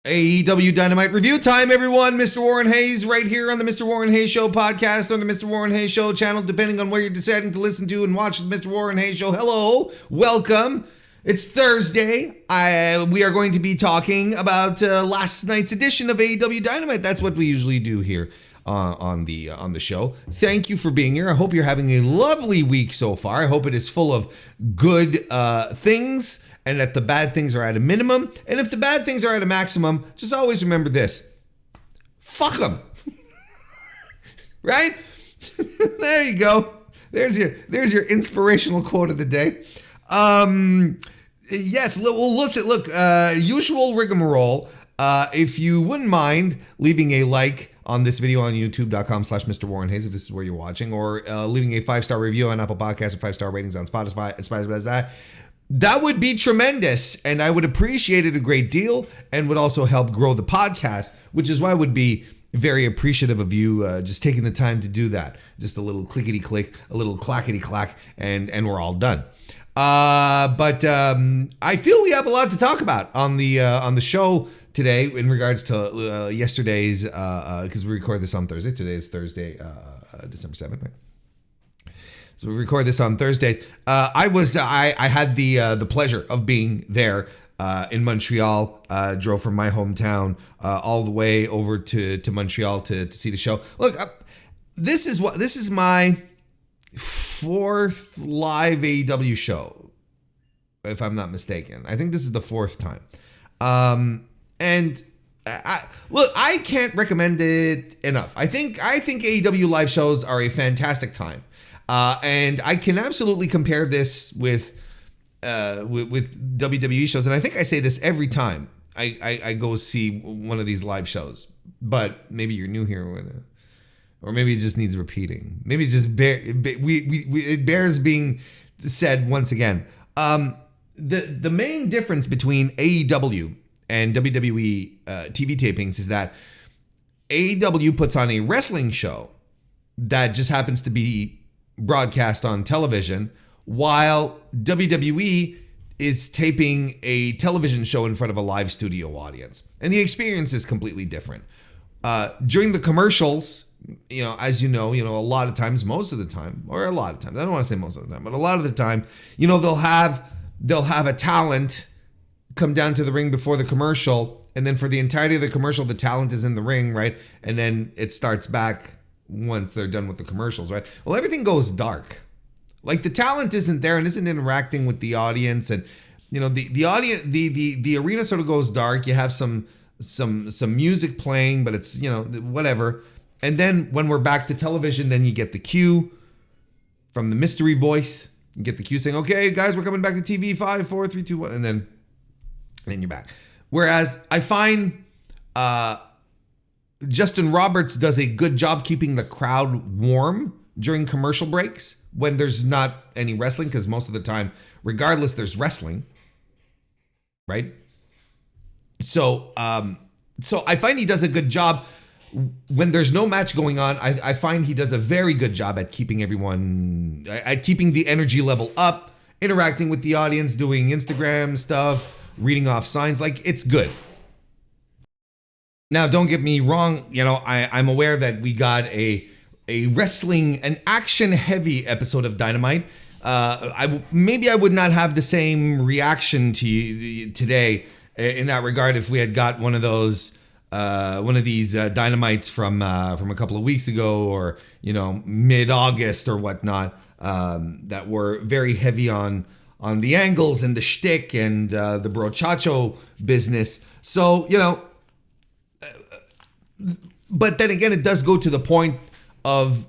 AEW Dynamite review time, everyone. Mr. Warren Hayes right here on the Mr. Warren Hayes Show podcast on the Mr. Warren Hayes Show channel, depending on where you're deciding to listen to and watch the Mr. Warren Hayes Show. Hello, welcome. It's Thursday. We are going to be talking about last night's edition of AEW Dynamite. That's what we usually do here on the show. Thank you for being here. I hope you're having a lovely week so far. I hope it is full of good things, and that the bad things are at a minimum. And if the bad things are at a maximum, just always remember this. Fuck them. Right? There you go. There's your inspirational quote of the day. Yes, well, listen, look, usual rigmarole. If you wouldn't mind leaving a like on this video on youtube.com/MrWarrenHayes if this is where you're watching, or leaving a 5-star review on Apple Podcasts and 5-star ratings on Spotify, that would be tremendous, and I would appreciate it a great deal, and would also help grow the podcast, which is why I would be very appreciative of you just taking the time to do that. Just a little clickety-click, a little clackety-clack, and we're all done. But I feel we have a lot to talk about on the show today in regards to yesterday's, because we record this on Thursday. Today is Thursday, December 7th, right? So we record this on Thursday. I had the pleasure of being there in Montreal. Drove from my hometown all the way over to Montreal to see the show. Look, this is my fourth live AEW show, if I'm not mistaken. I think this is the fourth time. And I can't recommend it enough. I think AEW live shows are a fantastic time. And I can absolutely compare this with WWE shows. And I think I say this every time I go see one of these live shows. But maybe you're new here, or maybe it just needs repeating. Maybe it just it bears being said once again. The main difference between AEW and WWE TV tapings is that AEW puts on a wrestling show that just happens to be broadcast on television, while WWE is taping a television show in front of a live studio audience. And the experience is completely different. During the commercials, as you know, a lot of times, most of the time, or a lot of times, I don't want to say most of the time, but a lot of the time, they'll have a talent come down to the ring before the commercial, and then for the entirety of the commercial, the talent is in the ring, right? And then it starts back once they're done with the commercials, right? Well, everything goes dark. Like, the talent isn't there and isn't interacting with the audience, and the audience, the arena sort of goes dark. You have some music playing, but it's whatever. And then when we're back to television, then you get the cue from the mystery voice. You get the cue saying, "Okay, guys, we're coming back to TV. 5, 4, 3, 2, 1," and then you're back. Whereas I find Justin Roberts does a good job keeping the crowd warm during commercial breaks when there's not any wrestling, because most of the time, regardless, there's wrestling, right? So I find he does a good job when there's no match going on. I find he does a very good job at keeping keeping the energy level up, interacting with the audience, doing Instagram stuff, reading off signs. Like, it's good. Now, don't get me wrong. I'm aware that we got a wrestling, an action-heavy episode of Dynamite. Maybe I would not have the same reaction to you today in that regard if we had got one of these Dynamites from a couple of weeks ago, or mid-August or whatnot, that were very heavy on the angles and the shtick and the brochacho business. So but then again, it does go to the point of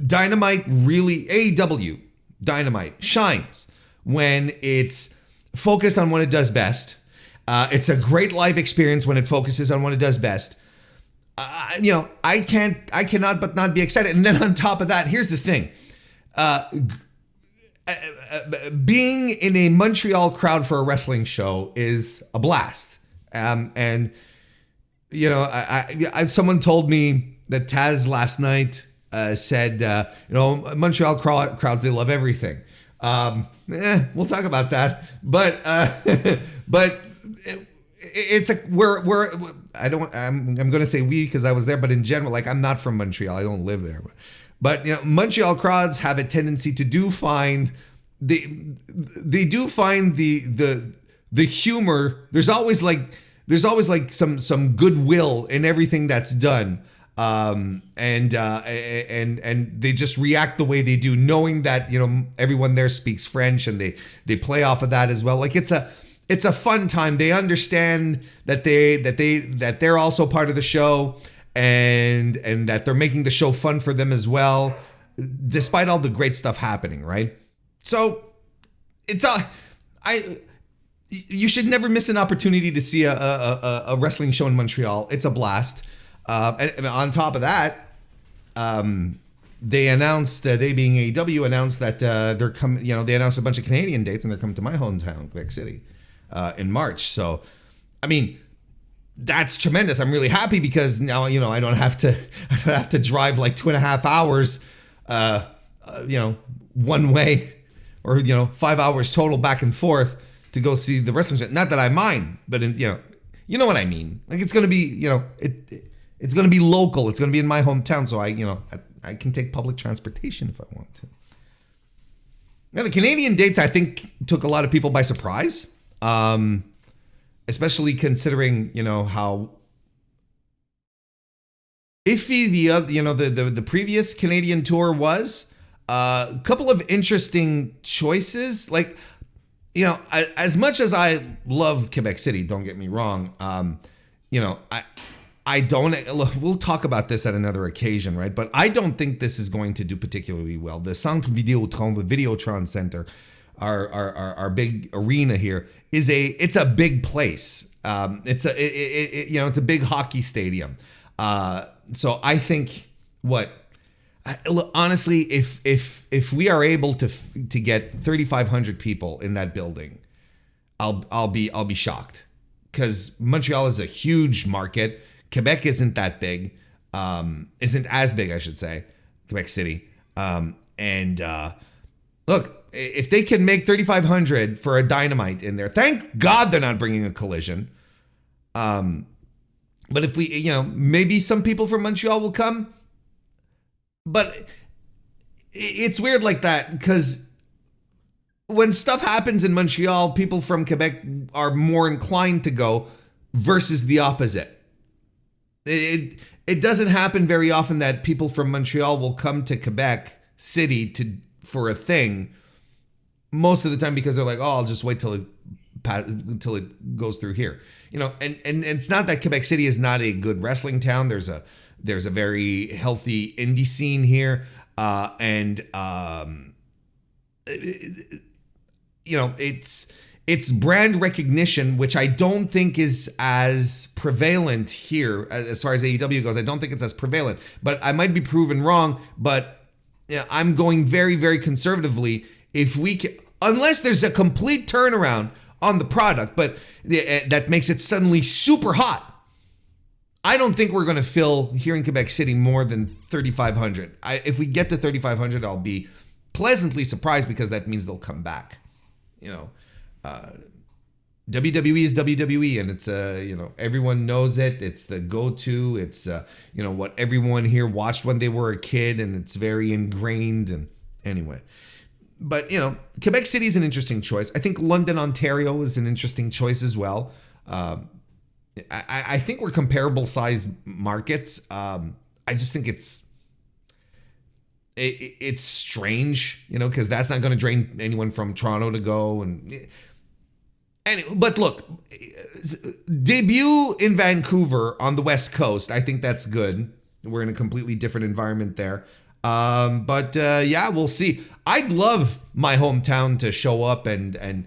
Dynamite really, AEW Dynamite shines when it's focused on what it does best. It's a great live experience when it focuses on what it does best. I cannot but not be excited. And then on top of that, here's the thing. Being in a Montreal crowd for a wrestling show is a blast. And someone told me that Taz last night said, Montreal crowds, they love everything. We'll talk about that. But it's a we're I'm going to say we because I was there, but in general, like I'm not from Montreal. I don't live there, but you know, Montreal crowds have a tendency to find they do find the humor. There's always like some goodwill in everything that's done. And they just react the way they do, knowing that, you know, everyone there speaks French and they play off of that as well. Like it's a fun time. They understand that they're also part of the show and that they're making the show fun for them as well, despite all the great stuff happening, right? So you should never miss an opportunity to see a wrestling show in Montreal. It's a blast. And on top of that, they announced, they being AEW, announced that they're coming. You know, they announced a bunch of Canadian dates, and they're coming to my hometown, Quebec City, in March. So, I mean, that's tremendous. I'm really happy because now, you know, I don't have to drive like 2.5 hours, you know, one way, or, you know, 5 hours total back and forth to go see the wrestling show. Not that I mind, but you know what I mean. Like it's gonna be, you know, it's going to be local. It's going to be in my hometown. So I can take public transportation if I want to. Now, the Canadian dates, I think, took a lot of people by surprise. Especially considering, you know, how iffy the previous Canadian tour was. A couple of interesting choices. Like, you know, as much as I love Quebec City, don't get me wrong. You know, I don't, look, we'll talk about this at another occasion, right? But I don't think this is going to do particularly well. The Centre Vidéotron, the Videotron Center, our big arena here, it's a big place. It's a big hockey stadium. So I think honestly, if we are able to get 3,500 people in that building, I'll be shocked, because Montreal is a huge market. Quebec isn't that big, isn't as big, I should say, Quebec City. Look, if they can make 3,500 for a Dynamite in there, thank God they're not bringing a Collision. But if we, you know, maybe some people from Montreal will come. But it's weird like that, because when stuff happens in Montreal, people from Quebec are more inclined to go versus the opposite. It doesn't happen very often that people from Montreal will come to Quebec City for a thing. Most of the time, because they're like, oh, I'll just wait till it goes through here, you know. And it's not that Quebec City is not a good wrestling town. There's a very healthy indie scene here, you know, it's brand recognition, which I don't think is as prevalent here as far as AEW goes. I don't think it's as prevalent, but I might be proven wrong. But yeah, I'm going very, very conservatively. If we can, unless there's a complete turnaround on the product, but that makes it suddenly super hot, I don't think we're going to fill here in Quebec City more than 3,500. If we get to 3,500, I'll be pleasantly surprised, because that means they'll come back. You know, WWE is WWE, and it's you know, everyone knows it. It's the go-to. It's you know, what everyone here watched when they were a kid, and it's very ingrained. And anyway, but you know, Quebec City is an interesting choice. I think London, Ontario is an interesting choice as well. I think we're comparable size markets. I just think it's strange, you know, because that's not going to drain anyone from Toronto to go. But look, debut in Vancouver on the West Coast, I think that's good. We're in a completely different environment there. But yeah, we'll see. I'd love my hometown to show up and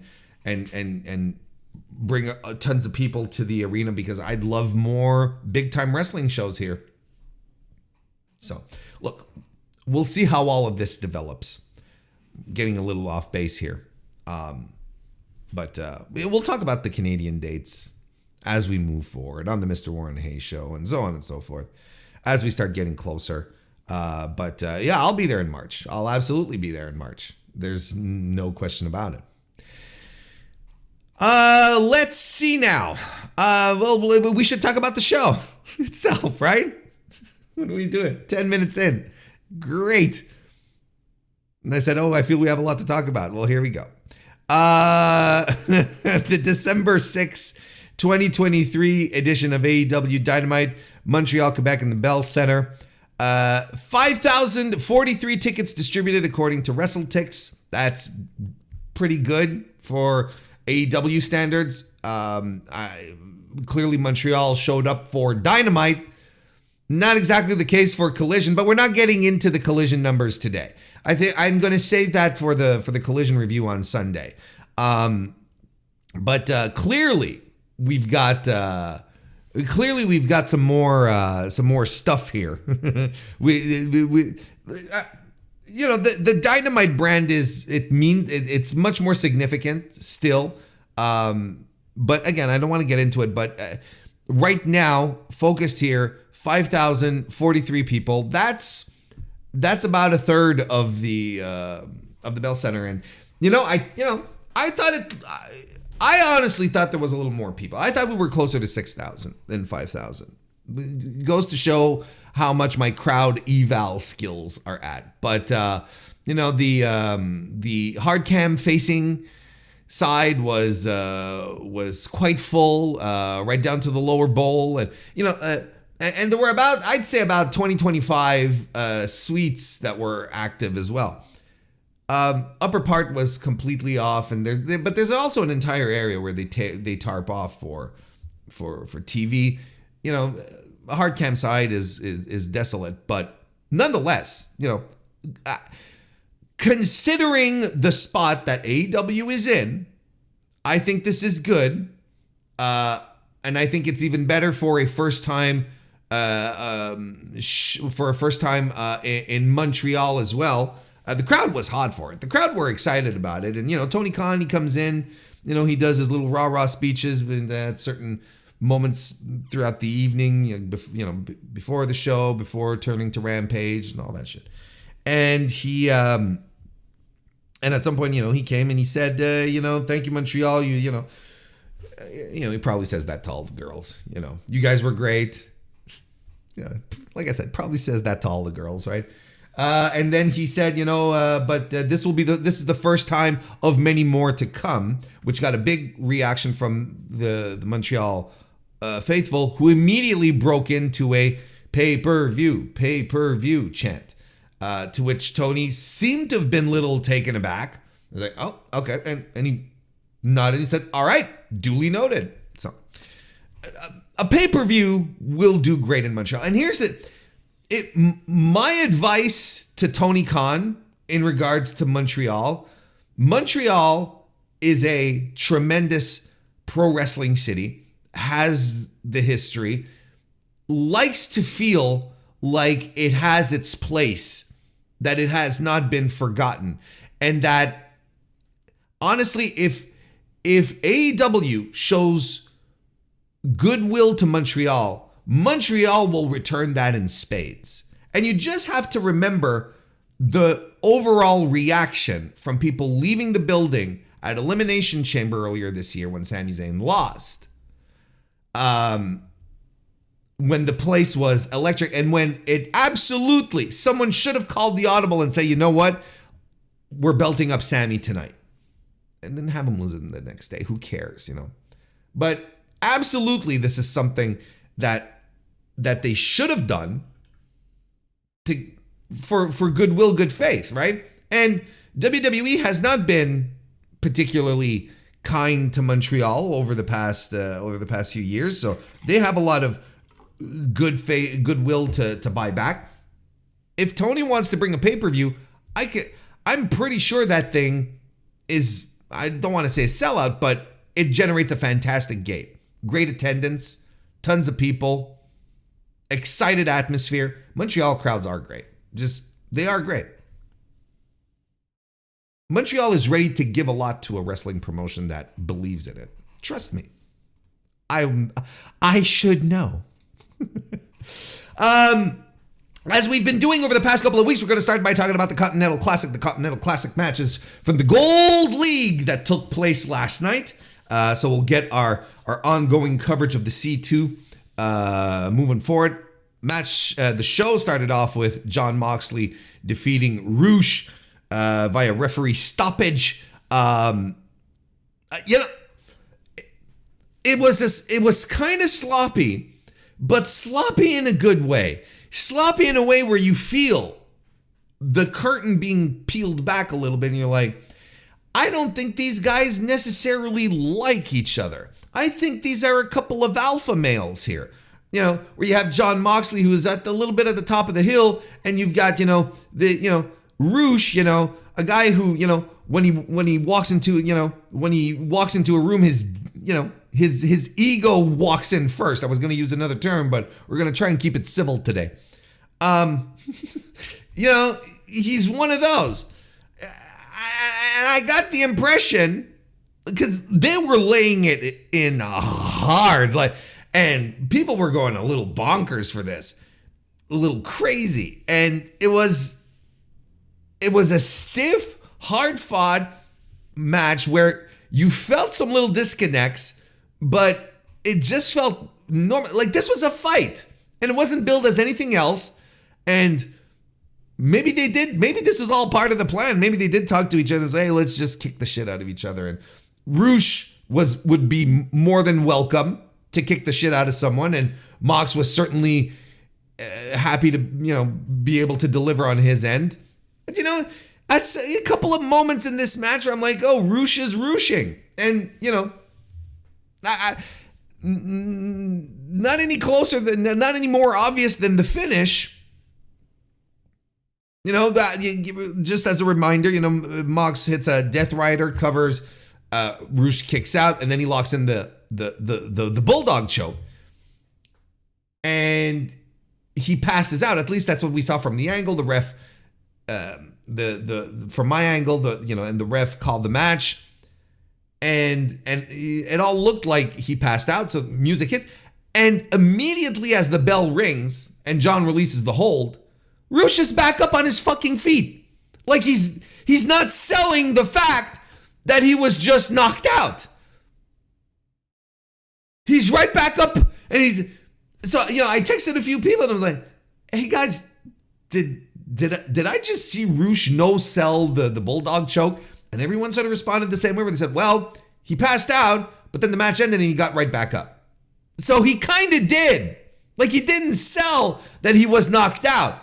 bring tons of people to the arena, because I'd love more big time wrestling shows here. So look, we'll see how all of this develops. Getting a little off base here. But we'll talk about the Canadian dates as we move forward on the Mr. Warren Hayes show, and so on and so forth, as we start getting closer. But yeah, I'll be there in March. I'll absolutely be there in March. There's no question about it. Let's see now. Well, we should talk about the show itself, right? What are we doing? 10 minutes in. Great. And I said, I feel we have a lot to talk about. Well, here we go. The December 6, 2023 edition of AEW Dynamite, Montreal, Quebec in the Bell Center. 5,043 tickets distributed according to WrestleTix. That's pretty good for AEW standards. Clearly Montreal showed up for Dynamite. Not exactly the case for Collision, but we're not getting into the Collision numbers today. I think I'm going to save that for the Collision review on Sunday. But clearly we've got some more stuff here. The Dynamite brand it's much more significant still. But again, I don't want to get into it, but right now, focused here, 5,043 people. That's about a third of the Bell Center, and I honestly thought there was a little more people. I thought we were closer to 6,000 than 5,000. It goes to show how much my crowd eval skills are at. But the hard cam facing side was quite full, right down to the lower bowl, and and there were I'd say about 25 suites that were active as well. Upper part was completely off, but there's also an entire area where they tarp off for TV. A hard cam side is desolate, but nonetheless, considering the spot that AEW is in, I think this is good, and I think it's even better for a first time in Montreal as well. The crowd was hot for it. The crowd were excited about it, and Tony Khan, he comes in, he does his little rah-rah speeches at certain moments throughout the evening, before the show, before turning to Rampage and all that shit. And he and at some point, he came and he said, thank you, Montreal. He probably says that to all the girls. You guys were great. Yeah, like I said, probably says that to all the girls, right? And then he said, but this is the first time of many more to come, which got a big reaction from the Montreal faithful, who immediately broke into a pay-per-view chant, to which Tony seemed to have been a little taken aback. He was like, oh, okay. And he nodded. He said, all right, duly noted. So a pay-per-view will do great in Montreal. And here's my advice to Tony Khan in regards to Montreal. Montreal is a tremendous pro wrestling city, has the history, likes to feel like it has its place, that it has not been forgotten, and that honestly, if AEW shows goodwill to Montreal will return that in spades. And you just have to remember the overall reaction from people leaving the building at Elimination Chamber earlier this year when Sami Zayn lost. When the place was electric, and when it absolutely, someone should have called the audible and say, you know what, we're belting up Sami tonight. And then have him lose it the next day. Who cares, But absolutely, this is something that they should have done for goodwill, good faith, right? And WWE has not been particularly kind to Montreal over the past few years, so they have a lot of goodwill to buy back. If Tony wants to bring a pay-per-view, I'm pretty sure that thing is, I don't want to say a sellout, but it generates a fantastic gate. Great attendance, tons of people, excited atmosphere. Montreal crowds are great. They are great. Montreal is ready to give a lot to a wrestling promotion that believes in it. Trust me. I should know. As we've been doing over the past couple of weeks, we're going to start by talking about the Continental Classic. The Continental Classic matches from the Gold League that took place last night. So we'll get our ongoing coverage of the C2 moving forward. The show started off with Jon Moxley defeating Roosh via referee stoppage. It was kind of sloppy, but sloppy in a good way. Sloppy in a way where you feel the curtain being peeled back a little bit and you're like, I don't think these guys necessarily like each other. I think these are a couple of alpha males here. Where you have Jon Moxley, who's at the little bit at the top of the hill, and you've got, Roosh, a guy who, when he walks into a room, his ego walks in first. I was going to use another term, but we're going to try and keep it civil today. He's one of those. And I got the impression, because they were laying it in hard, and people were going a little bonkers for this, a little crazy. And it was a stiff, hard-fought match where you felt some little disconnects, but it just felt normal. Like this was a fight, and it wasn't billed as anything else. And maybe this was all part of the plan. Maybe they did talk to each other and say, hey, let's just kick the shit out of each other. And Roosh would be more than welcome to kick the shit out of someone. And Mox was certainly happy to, be able to deliver on his end. But, that's a couple of moments in this match where I'm like, oh, Roosh is rooshing. And, not any more obvious than the finish. Just as a reminder, Mox hits a Death Rider, covers, Roosh kicks out, and then he locks in the Bulldog choke. And he passes out. At least that's what we saw from the angle. The ref, from my angle, and the ref called the match. And it all looked like he passed out. So music hits. And immediately as the bell rings and John releases the hold, Roosh is back up on his fucking feet. Like he's not selling the fact that he was just knocked out. He's right back up, and I texted a few people and I was like, hey guys, did I just see Roosh no sell the Bulldog choke? And everyone sort of responded the same way, where they said, well, he passed out, but then the match ended and he got right back up. So he kind of did. Like he didn't sell that he was knocked out.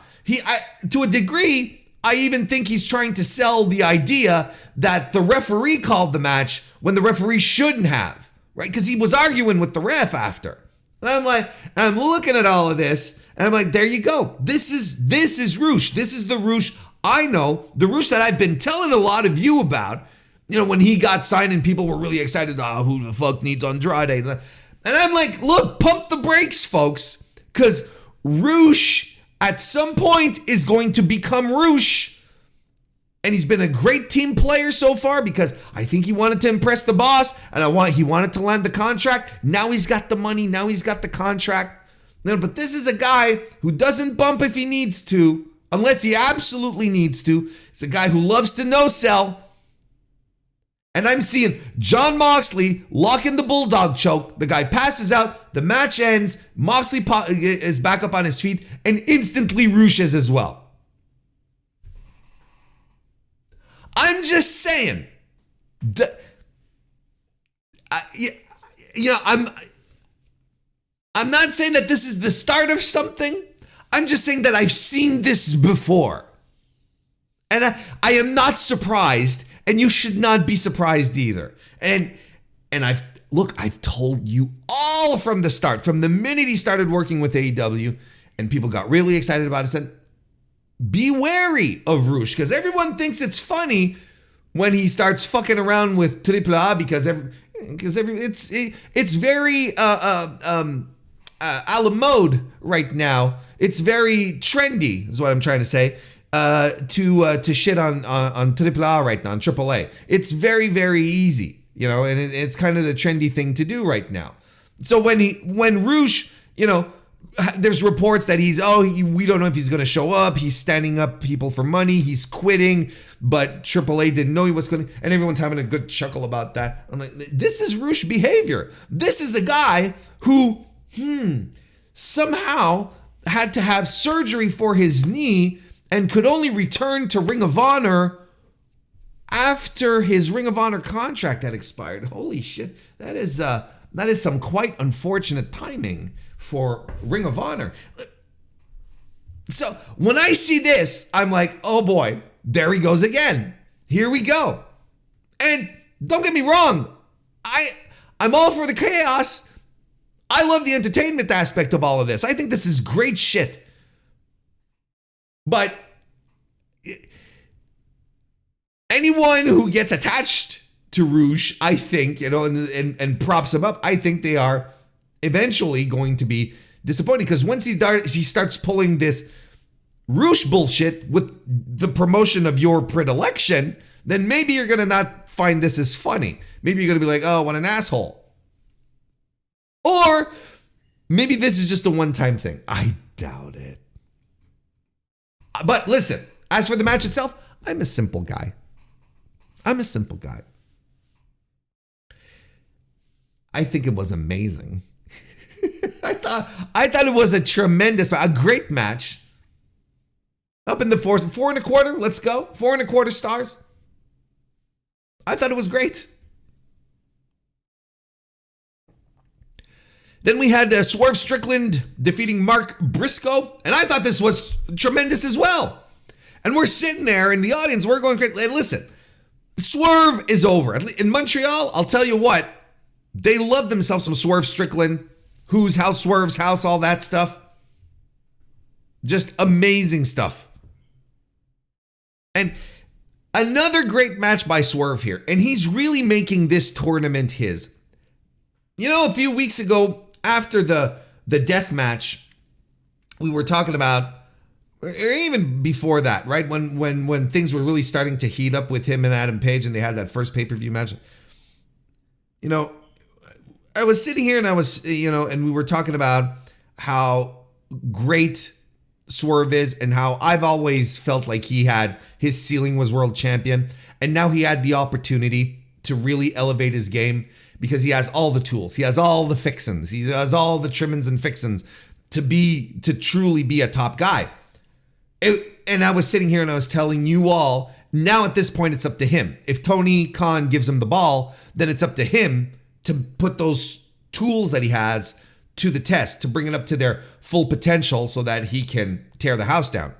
To a degree, I even think he's trying to sell the idea that the referee called the match when the referee shouldn't have, right? Because he was arguing with the ref after. And I'm looking at all of this, and I'm like, there you go. This is Roosh. This is the Roosh I know, the Roosh that I've been telling a lot of you about. When he got signed and people were really excited, who the fuck needs Andrade? And I'm like, look, pump the brakes, folks, because Roosh at some point is going to become Roosh. And he's been a great team player so far because I think he wanted to impress the boss, and he wanted to land the contract. Now he's got the money. Now he's got the contract. But this is a guy who doesn't bump if he needs to, unless he absolutely needs to. It's a guy who loves to no-sell. And I'm seeing Jon Moxley lock in the Bulldog choke. The guy passes out. The match ends. Moxley is back up on his feet, and instantly Roosh is as well. I'm just saying. I'm not saying that this is the start of something. I'm just saying that I've seen this before. And I am not surprised, and you should not be surprised either. And I've told you all from the start, from the minute he started working with AEW, and people got really excited about it, said, be wary of Roosh, because everyone thinks it's funny when he starts fucking around with AAA because it's very a la mode right now. It's very trendy, is what I'm trying to say. To shit on AAA right now, on AAA. It's very, very easy, and it's kind of the trendy thing to do right now. So when Roosh, there's reports that we don't know if he's going to show up. He's standing up people for money. He's quitting, but AAA didn't know he was going to, and everyone's having a good chuckle about that. I'm like, this is Roosh behavior. This is a guy who, somehow had to have surgery for his knee and could only return to Ring of Honor after his Ring of Honor contract had expired. Holy shit. That is some quite unfortunate timing for Ring of Honor. So when I see this, I'm like, oh boy, there he goes again. Here we go. And don't get me wrong, I'm all for the chaos. I love the entertainment aspect of all of this. I think this is great shit. But anyone who gets attached to Roosh, I think, and props him up, I think they are eventually going to be disappointed, because once he starts pulling this Roosh bullshit with the promotion of your predilection, then maybe you're going to not find this as funny. Maybe you're going to be like, oh, what an asshole. Or maybe this is just a one-time thing. I doubt it. But listen, as for the match itself, I'm a simple guy. I think it was amazing. I thought it was a great match. Up in the 4.25. Let's go. 4.25 stars. I thought it was great. Then we had Swerve Strickland defeating Mark Briscoe, and I thought this was tremendous as well. And we're sitting there in the audience, we're going great. And listen, Swerve is over. In Montreal, I'll tell you what, they love themselves some Swerve Strickland, whose house, Swerve's house, all that stuff. Just amazing stuff. And another great match by Swerve here, and he's really making this tournament his. A few weeks ago, after the death match, we were talking about, or even before that, right? When things were really starting to heat up with him and Adam Page, and they had that first pay-per-view match. I was sitting here and and we were talking about how great Swerve is and how I've always felt like his ceiling was world champion. And now he had the opportunity to really elevate his game, because he has all the tools. He has all the fixins. He has all the trimmings and fixins to truly be a top guy. And I was sitting here and I was telling you all, now at this point, it's up to him. If Tony Khan gives him the ball, then it's up to him to put those tools that he has to the test, to bring it up to their full potential so that he can tear the house down.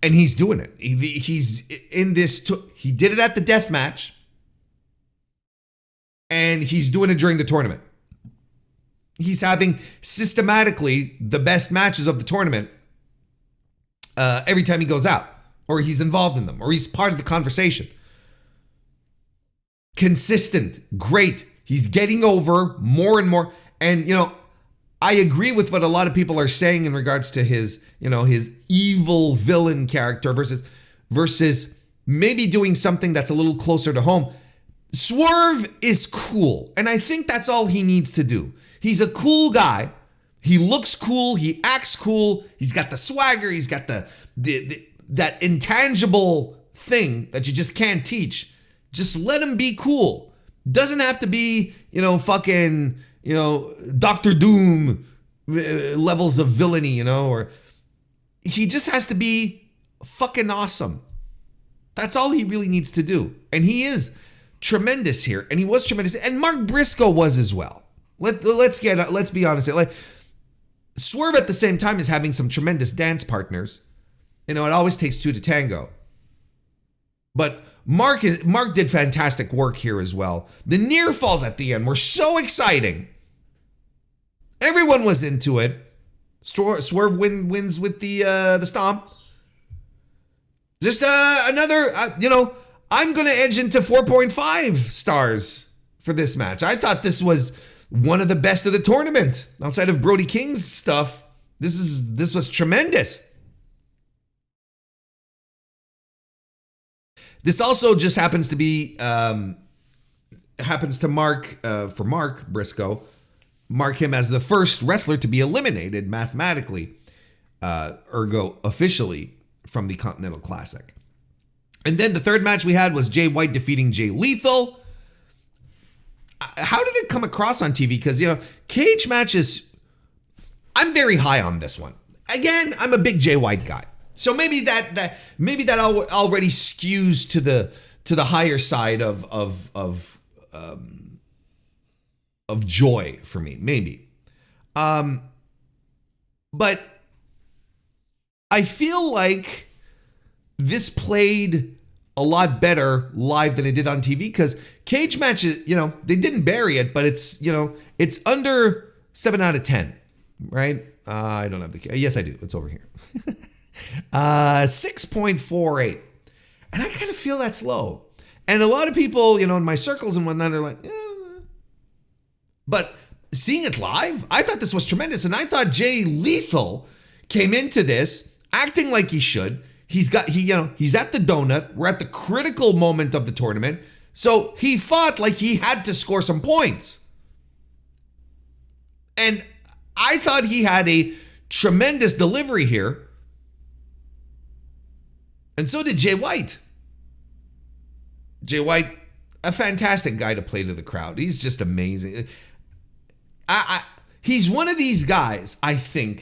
And he's doing it. He's in this. He did it at the death match. And he's doing it during the tournament. He's having systematically the best matches of the tournament every time he goes out, or he's involved in them, or he's part of the conversation. Consistent, great. He's getting over more and more. And, I agree with what a lot of people are saying in regards to his evil villain character versus maybe doing something that's a little closer to home. Swerve is cool, and I think that's all he needs to do. He's a cool guy. He looks cool. He acts cool. He's got the swagger. He's got that intangible thing that you just can't teach. Just let him be cool. Doesn't have to be, fucking, Dr. Doom levels of villainy, or he just has to be fucking awesome. That's all he really needs to do. And he is tremendous here, and he was tremendous, and Mark Briscoe was as well. Let's be honest. Like, Swerve at the same time is having some tremendous dance partners. It always takes two to tango. But Mark did fantastic work here as well. The near falls at the end were so exciting. Everyone was into it. Swerve wins with the stomp. Just another, I'm going to edge into 4.5 stars for this match. I thought this was one of the best of the tournament. Outside of Brody King's stuff, this was tremendous. This also just happens to be, for Mark Briscoe, mark him as the first wrestler to be eliminated mathematically, ergo officially, from the Continental Classic. And then the third match we had was Jay White defeating Jay Lethal. How did it come across on TV? Because, cage matches, I'm very high on this one. Again, I'm a big Jay White guy. So maybe that already skews to the higher side of joy for me, maybe. But I feel like this played a lot better live than it did on TV, because cage matches, they didn't bury it, but it's under 7 out of 10, right? I don't have the, yes, I do. It's over here. 6.48. And I kind of feel that's low. And a lot of people, in my circles and whatnot, are like, but seeing it live, I thought this was tremendous. And I thought Jay Lethal came into this acting like he should. He's at the donut. We're at the critical moment of the tournament. So he fought like he had to score some points. And I thought he had a tremendous delivery here. And so did Jay White. Jay White, a fantastic guy to play to the crowd. He's just amazing. He's one of these guys, I think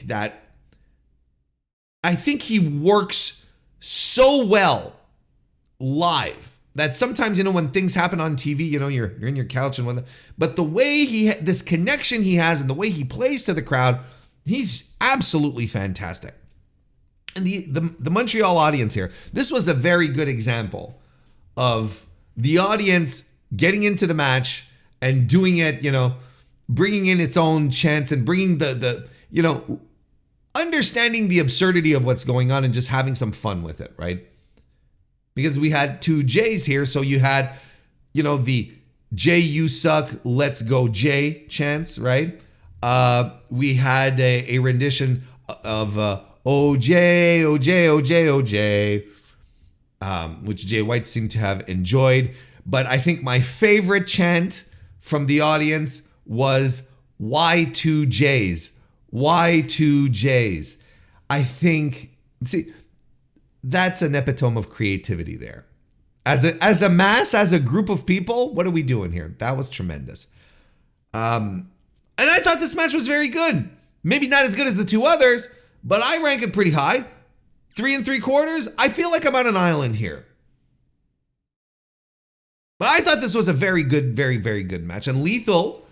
he works so well live that sometimes, when things happen on TV, you're in your couch and whatnot, but the way this connection he has and the way he plays to the crowd, he's absolutely fantastic. And the Montreal audience here, this was a very good example of the audience getting into the match and doing it, bringing in its own chants and bringing the understanding the absurdity of what's going on and just having some fun with it, right? Because we had two J's here. So you had, the Jay, you suck, let's go Jay chants, right? We had a rendition of oh Jay, oh Jay, oh Jay, oh Jay, which Jay White seemed to have enjoyed. But I think my favorite chant from the audience was why two J's? Why two J's? I think, that's an epitome of creativity there. As a mass, as a group of people, what are we doing here? That was tremendous. And I thought this match was very good. Maybe not as good as the two others, but I rank it pretty high. 3 3/4. I feel like I'm on an island here. But I thought this was a very good, very, very good match. And Lethal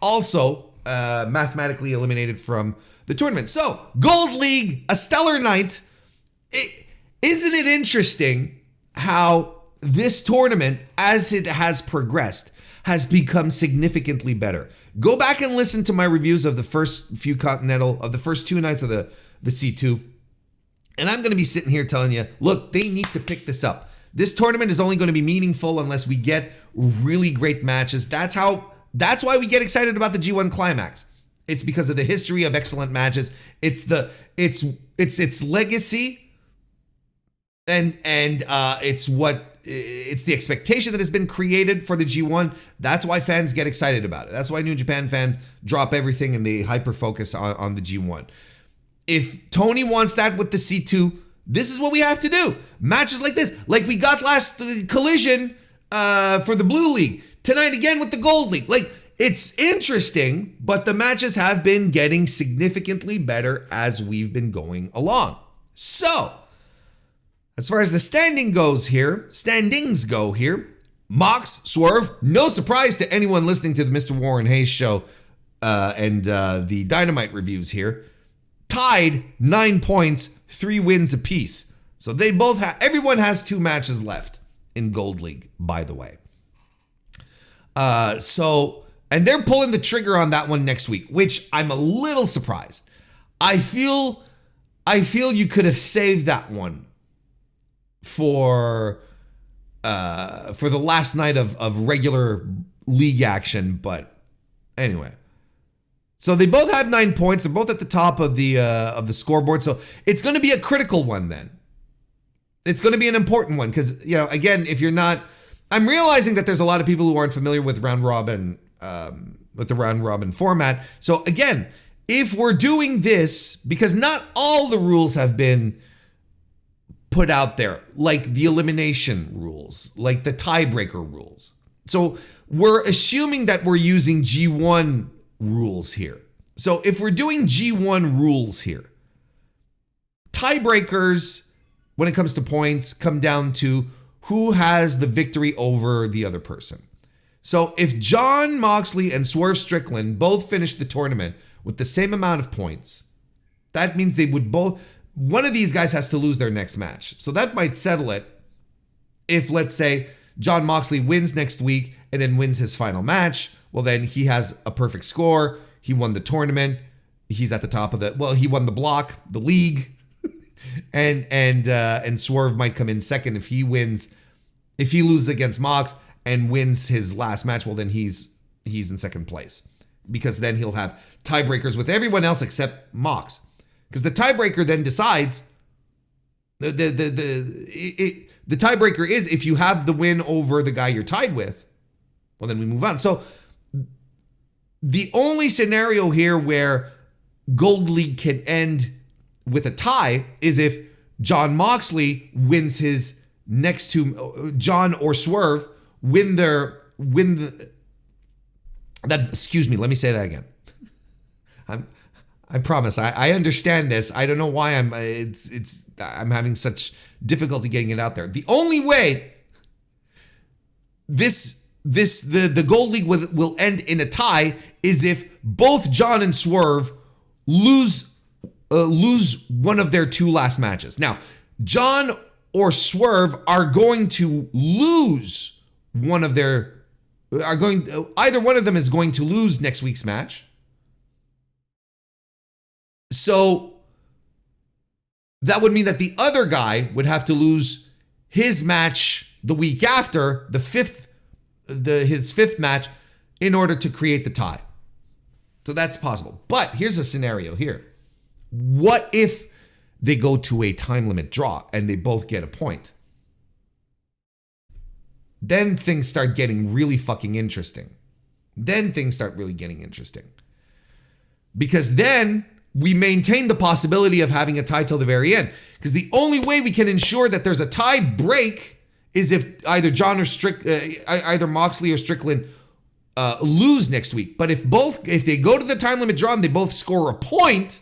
also mathematically eliminated from the tournament. So, Gold League, a stellar night. Isn't it interesting how this tournament, as it has progressed, has become significantly better? Go back and listen to my reviews of the first few Continental, of the first 2 nights of the C2. And I'm going to be sitting here telling you, look, they need to pick this up. This tournament is only going to be meaningful unless we get really great matches. That's why we get excited about the G1 Climax. It's because of the history of excellent matches. It's its legacy, and it's the expectation that has been created for the G1. That's why fans get excited about it. That's why New Japan fans drop everything and they hyper focus on the G1. If Toni wants that with the C2, this is what we have to do. Matches like this, like we got last Collision for the Blue League. Tonight again with the Gold League. It's interesting, but the matches have been getting significantly better as we've been going along. So, as far as the standings go here, Mox, Swerve, no surprise to anyone listening to the Mr. Warren Hayes show and the Dynamite reviews here, tied 9 points, 3 wins apiece. So they both everyone has 2 matches left in Gold League, by the way. And they're pulling the trigger on that one next week, which I'm a little surprised. I feel you could have saved that one for the last night of regular league action, but anyway. So they both have 9 points. They're both at the top of the scoreboard. So it's going to be a critical one then. It's going to be an important one because, again, if you're not, I'm realizing that there's a lot of people who aren't familiar with round robin round robin format. So again, if we're doing this, because not all the rules have been put out there, like the elimination rules, like the tiebreaker rules. So we're assuming that we're using G1 rules here. So if we're doing G1 rules here, tiebreakers, when it comes to points, come down to who has the victory over the other person. So if Jon Moxley and Swerve Strickland both finish the tournament with the same amount of points, that means they would both, one of these guys has to lose their next match. So that might settle it if, let's say, Jon Moxley wins next week and then wins his final match. Well, then he has a perfect score. He won the tournament. He's at the top of he won the block, the league. and Swerve might come in second if he wins. If he loses against Mox and wins his last match, well, then he's in second place, because then he'll have tiebreakers with everyone else except Mox, because the tiebreaker then decides the tiebreaker is if you have the win over the guy you're tied with, well, then we move on. So the only scenario here where Gold League can end with a tie is if Jon Moxley wins his next two, Jon or Swerve excuse me, let me say that again. I promise, I understand this. I don't know why I'm having such difficulty getting it out there. The only way the Gold League will end in a tie is if both Jon and Swerve lose one of their two last matches. Now, Jon or Swerve are going to lose either one of them is going to lose next week's match. So that would mean that the other guy would have to lose his match the week after, his fifth match, in order to create the tie. So that's possible. But here's a scenario here. What if they go to a time limit draw and they both get a point? Then things start getting really fucking interesting. Because then we maintain the possibility of having a tie till the very end. Because the only way we can ensure that there's a tie break is if either either Moxley or Strickland lose next week. But if they go to the time limit draw and they both score a point,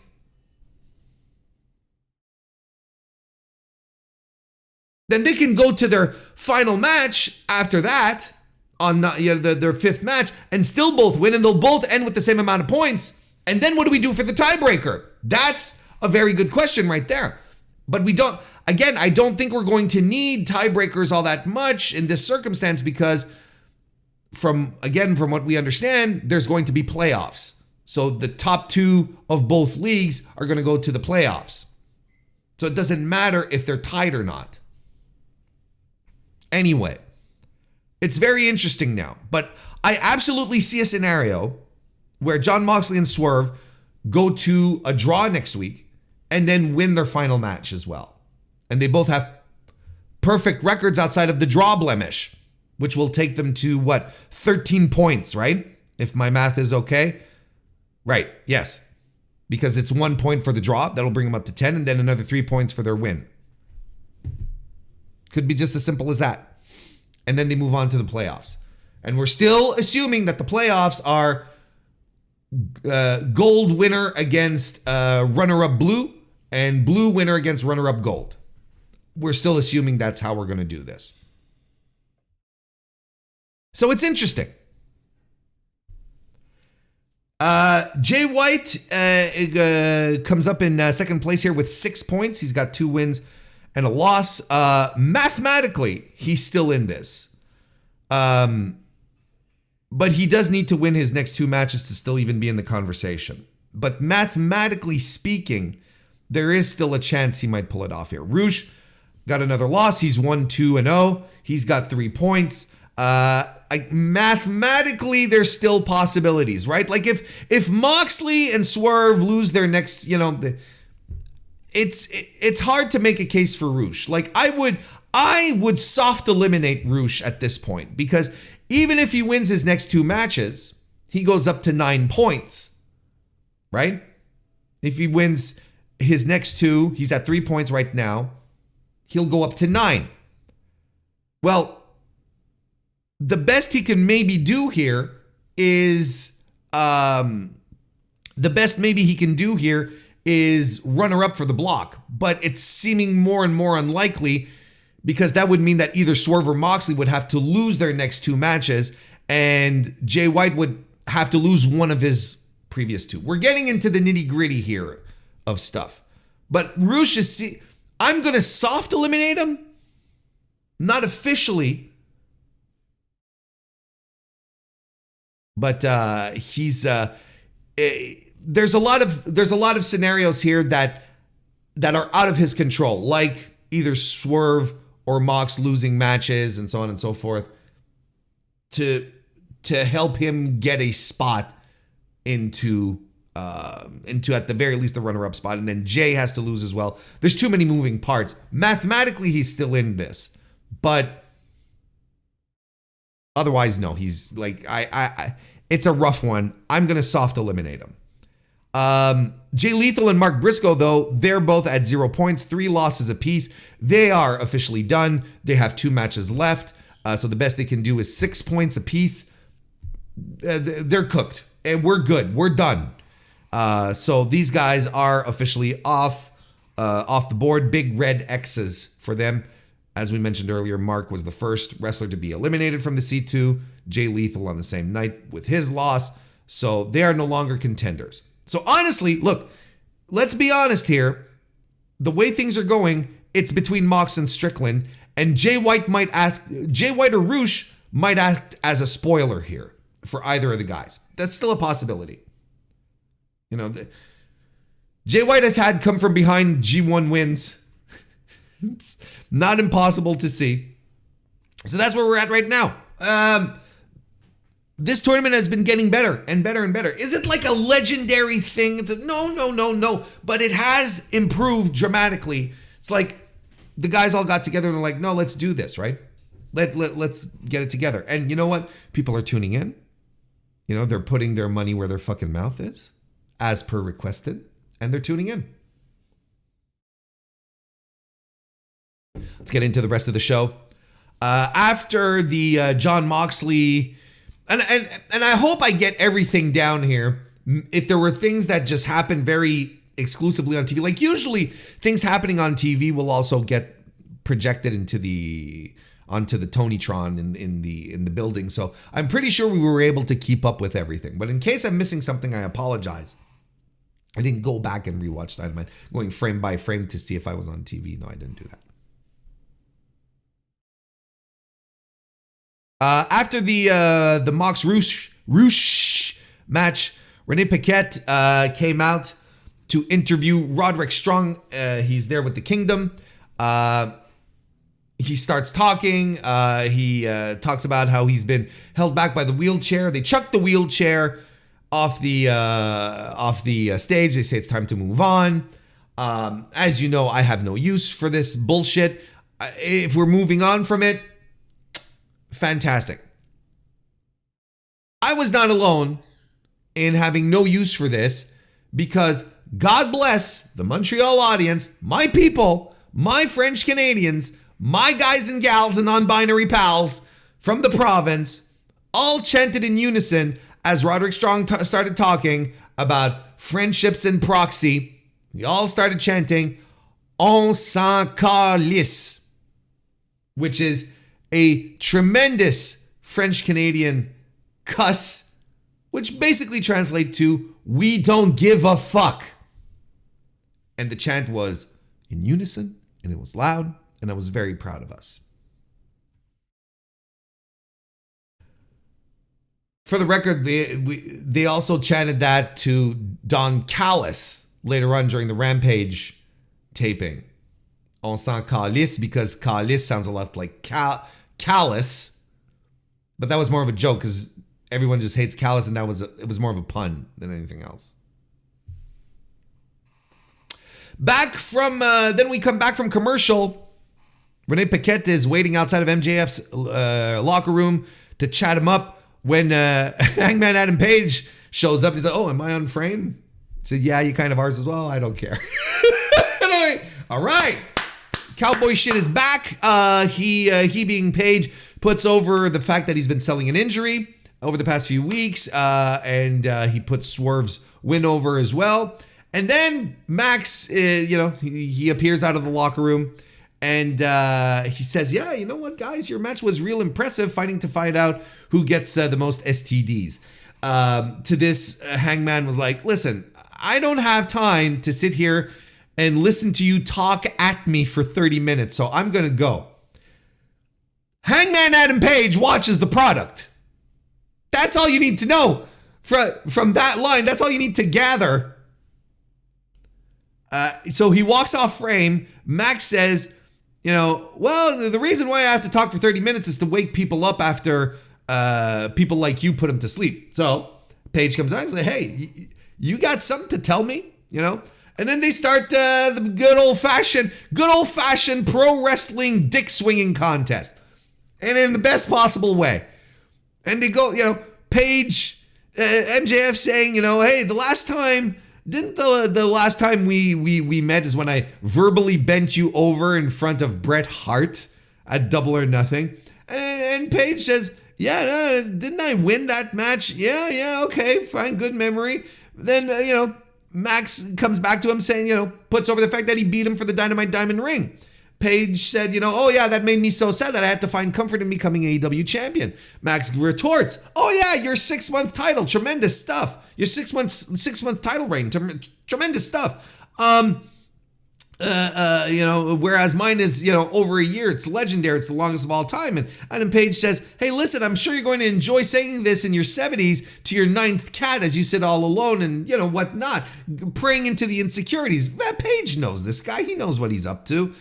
then they can go to their final match after that on their fifth match and still both win, and they'll both end with the same amount of points. And then what do we do for the tiebreaker? That's a very good question right there. But I don't think we're going to need tiebreakers all that much in this circumstance, because from what we understand, there's going to be playoffs. So the top two of both leagues are going to go to the playoffs. So it doesn't matter if they're tied or not. Anyway, it's very interesting now. But I absolutely see a scenario where Jon Moxley and Swerve go to a draw next week and then win their final match as well. And they both have perfect records outside of the draw blemish, which will take them to 13 points, right? If my math is okay. Right, yes. Because it's 1 point for the draw, that'll bring them up to 10, and then another 3 points for their win. Could be just as simple as that. And then they move on to the playoffs. And we're still assuming that the playoffs are gold winner against runner-up blue, and blue winner against runner-up gold. We're still assuming that's how we're going to do this. So it's interesting. Jay White comes up in second place here with 6 points. He's got 2 wins and a loss. Mathematically, he's still in this. But he does need to win his next 2 matches to still even be in the conversation. But mathematically speaking, there is still a chance he might pull it off here. Roosh got another loss. He's 1-2-0. He's got 3 points. Mathematically, there's still possibilities, right? Like if Moxley and Swerve lose their next, it's hard to make a case for Roosh. Like I would soft eliminate Roosh at this point, because even if he wins his next 2 matches, he goes up to 9 points, right? If he wins his next 2, he's at 3 points right now. He'll go up to 9. Well, the best he can maybe do here is runner-up for the block. But it's seeming more and more unlikely because that would mean that either Swerve or Moxley would have to lose their next 2 matches and Jay White would have to lose one of his previous 2. We're getting into the nitty-gritty here of stuff. But Rush is... I'm going to soft eliminate him. Not officially. But he's... there's a lot of scenarios here that are out of his control, like either Swerve or Mox losing matches and so on and so forth to help him get a spot into at the very least the runner-up spot, and then Jay has to lose as well. There's too many moving parts. Mathematically, he's still in this, but otherwise, no. He's like it's a rough one. I'm gonna soft eliminate him. Jay Lethal and Mark Briscoe, though, they're both at 0 points, 3 losses apiece. They are officially done. They have 2 matches left, so the best they can do is 6 points apiece. They're cooked, and we're good. We're done. So these guys are officially off the board. Big red X's for them. As we mentioned earlier, Mark was the first wrestler to be eliminated from the C2. Jay Lethal on the same night with his loss. So they are no longer contenders. So honestly, look, let's be honest here. The way things are going, it's between Mox and Strickland, and Jay White or Rush might act as a spoiler here for either of the guys. That's still a possibility. You know, Jay White has had come from behind G1 wins. It's not impossible to see. So that's where we're at right now. This tournament has been getting better and better and better. Is it like a legendary thing? No. But it has improved dramatically. It's like the guys all got together and were like, no, let's do this, right? Let's get it together. And you know what? People are tuning in. You know, they're putting their money where their fucking mouth is, as per requested, and they're tuning in. Let's get into the rest of the show. After the Jon Moxley, and I hope I get everything down here. If there were things that just happened very exclusively on TV, like usually things happening on TV will also get projected onto the Tonitron in the building. So I'm pretty sure we were able to keep up with everything. But in case I'm missing something, I apologize. I didn't go back and rewatch Dynamite, going frame by frame to see if I was on TV. No, I didn't do that. After the Mox Rush match, Renee Paquette came out to interview Roderick Strong. He's there with the Kingdom. He starts talking. He talks about how he's been held back by the wheelchair. They chucked the wheelchair off the stage. They say it's time to move on. As you know, I have no use for this bullshit. If we're moving on from it, fantastic. I was not alone in having no use for this because God bless the Montreal audience, my people, my French Canadians, my guys and gals and non-binary pals from the province, all chanted in unison as Roderick Strong started talking about friendships and proxy. We all started chanting, "On s'en calisse," which is a tremendous French-Canadian cuss, which basically translates to, "We don't give a fuck." And the chant was in unison, and it was loud, and I was very proud of us. For the record, they also chanted that to Don Callis later on during the Rampage taping. On s'en calisse, because Callis sounds a lot like callous, but that was more of a joke because everyone just hates Callis, and it was more of a pun than anything else. Then we come back from commercial. Renee Paquette is waiting outside of MJF's locker room to chat him up when Hangman Adam Page shows up, he's like, "Oh, am I on frame?" He said, "Yeah, you kind of ours as well. I don't care." And I'm like, all right, cowboy shit is back. He being Page puts over the fact that he's been selling an injury over the past few weeks, and he puts Swerve's win over as well. And then Max, he appears out of the locker room. And he says, "Yeah, you know what, guys? Your match was real impressive, fighting to find out who gets the most STDs." To this, Hangman was like, "Listen, I don't have time to sit here and listen to you talk at me for 30 minutes, so I'm going to go." Hangman Adam Page watches the product. That's all you need to know from that line. That's all you need to gather. So he walks off frame. Max says, "Well, the reason why I have to talk for 30 minutes is to wake people up after people like you put them to sleep." So Paige comes out and says, "Hey, you got something to tell me?" And then they start the good old fashioned pro wrestling dick swinging contest, and in the best possible way. And they go, Paige, MJF saying, "Hey, the last time." Didn't the last time we met is when I verbally bent you over in front of Bret Hart at Double or Nothing? And Paige says, "Yeah, no, didn't I win that match? Yeah, okay, fine, good memory." Then, Max comes back to him saying, puts over the fact that he beat him for the Dynamite Diamond Ring. Paige said, "Oh yeah, that made me so sad that I had to find comfort in becoming AEW champion." Max retorts, "Oh yeah, your 6-month title, tremendous stuff. Your 6-month title reign, tremendous stuff. Whereas mine is, over a year. It's legendary. It's the longest of all time." And Adam Page says, "Hey, listen, I'm sure you're going to enjoy saying this in your 70s to your 9th cat as you sit all alone and, whatnot, praying into the insecurities." Page knows this guy. He knows what he's up to.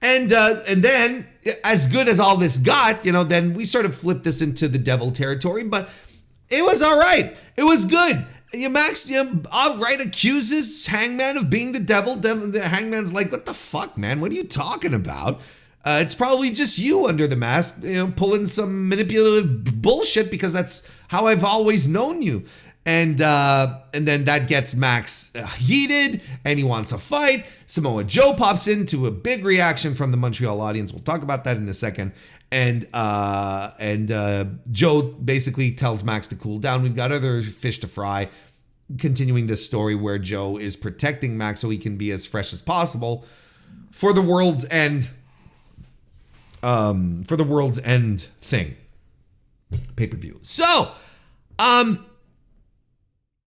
And then, as good as all this got, then we sort of flipped this into the devil territory, but it was all right. It was good. Max, outright accuses Hangman of being the devil. The Hangman's like, "What the fuck, man? What are you talking about? It's probably just you under the mask, pulling some manipulative bullshit because that's how I've always known you." And then that gets Max heated, and he wants a fight. Samoa Joe pops into a big reaction from the Montreal audience. We'll talk about that in a second. And Joe basically tells Max to cool down. We've got other fish to fry. Continuing this story where Joe is protecting Max so he can be as fresh as possible for the World's End. For the World's End thing, pay-per-view. So,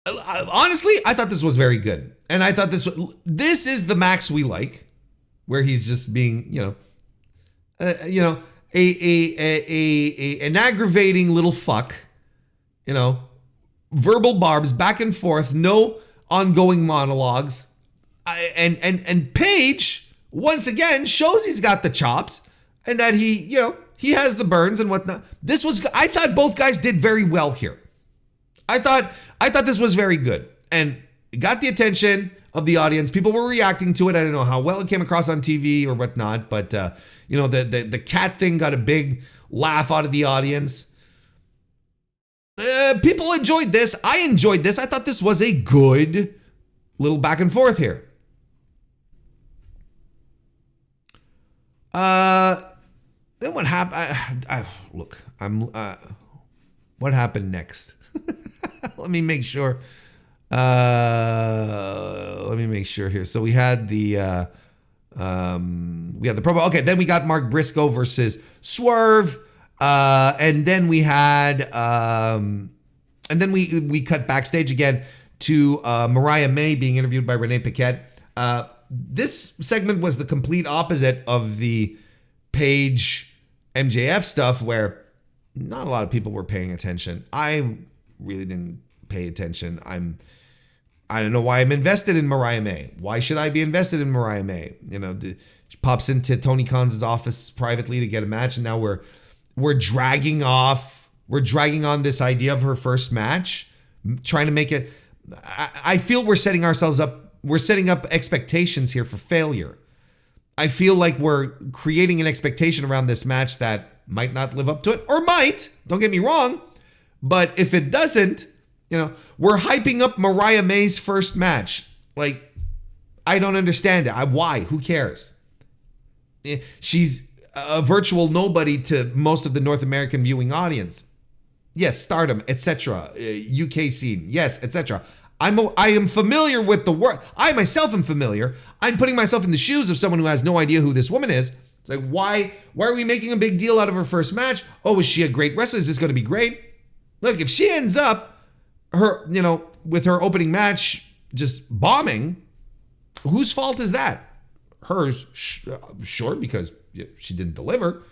honestly, I thought this was very good, and I thought this is the Max we like, where he's just being, an aggravating little fuck, verbal barbs back and forth, no ongoing monologues, and Paige once again shows he's got the chops and that he has the burns and whatnot. I thought both guys did very well here. I thought this was very good, and it got the attention of the audience. People were reacting to it. I don't know how well it came across on TV or whatnot, but the cat thing got a big laugh out of the audience. People enjoyed this. I enjoyed this. I thought this was a good little back and forth here. Then what happened? What happened next? Let me make sure. Here. So we had the promo. Okay, then we got Mark Briscoe versus Swerve, and then we had, and then we cut backstage again to Mariah May being interviewed by Renee Paquette. This segment was the complete opposite of the Page MJF stuff, where not a lot of people were paying attention. I really didn't pay attention. I don't know why I'm invested in Mariah May. Why should I be invested in Mariah May? She pops into Tony Khan's office privately to get a match, and now we're dragging on this idea of her first match, trying to make it. I feel we're setting ourselves up. We're setting up expectations here for failure. I feel like we're creating an expectation around this match that might not live up to it, or might. Don't get me wrong, But if it doesn't, we're hyping up Mariah May's first match. Like, I don't understand it. Why? Who cares? She's a virtual nobody to most of the North American viewing audience. Yes, Stardom, etc. UK scene, yes, etc. I am familiar with the word. I myself am familiar. I'm putting myself in the shoes of someone who has no idea who this woman is. It's like, why are we making a big deal out of her first match? Oh, is she a great wrestler? Is this going to be great? Look, if she ends up with her opening match just bombing, whose fault is that? Hers, sure, because she didn't deliver.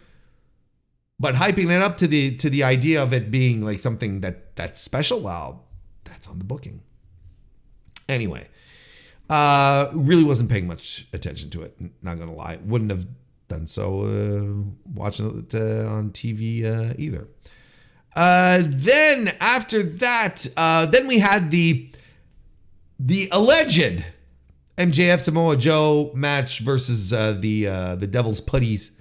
But hyping it up to the idea of it being like something that's special, well, that's on the booking. Anyway, really wasn't paying much attention to it. Not gonna lie, wouldn't have done so watching it on TV either. Then after that, then we had the alleged MJF Samoa Joe match versus the Devil's Putties.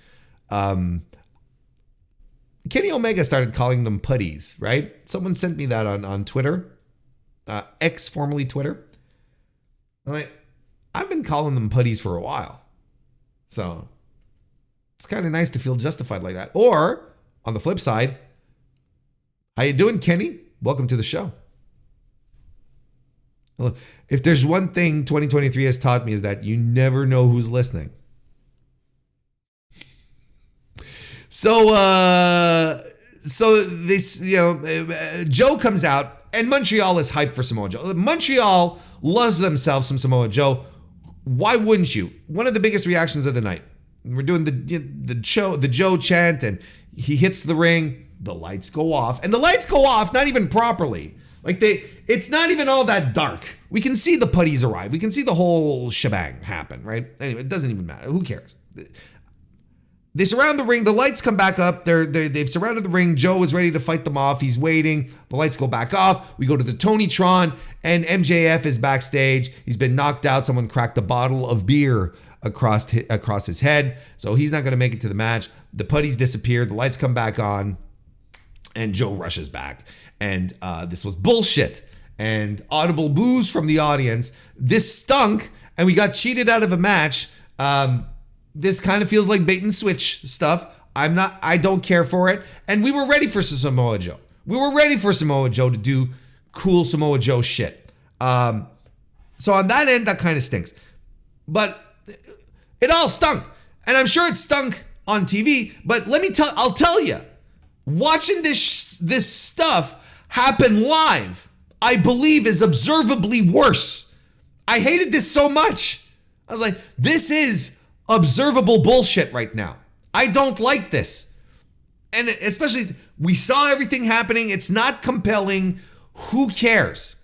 Kenny Omega started calling them putties, right? Someone sent me that on Twitter, X, formerly Twitter. I'm like, I've been calling them putties for a while. So it's kind of nice to feel justified like that. Or on the flip side, how you doing, Kenny? Welcome to the show. If there's one thing 2023 has taught me is that you never know who's listening. So this, Joe comes out and Montreal is hyped for Samoa Joe. Montreal loves themselves some Samoa Joe. Why wouldn't you? One of the biggest reactions of the night. We're doing the Joe chant and he hits the ring. The lights go off, and the lights go off not even properly. Like it's not even all that dark. We can see the putties arrive. We can see the whole shebang happen, right? Anyway, it doesn't even matter. Who cares? They surround the ring. The lights come back up. They've surrounded the ring. Joe is ready to fight them off. He's waiting. The lights go back off. We go to the Tony Tron, and MJF is backstage. He's been knocked out. Someone cracked a bottle of beer across his head, so he's not going to make it to the match. The putties disappear. The lights come back on, and Joe rushes back. And this was bullshit. And audible boos from the audience. This stunk, and we got cheated out of a match. This kind of feels like bait and switch stuff. I don't care for it. And we were ready for Samoa Joe. We were ready for Samoa Joe to do cool Samoa Joe shit. So on that end, that kind of stinks. But it all stunk. And I'm sure it stunk on TV. But I'll tell you, watching this stuff happen live, I believe is observably worse. I hated this so much. I was like, this is observable bullshit right now. I don't like this. And especially, we saw everything happening. It's not compelling. Who cares?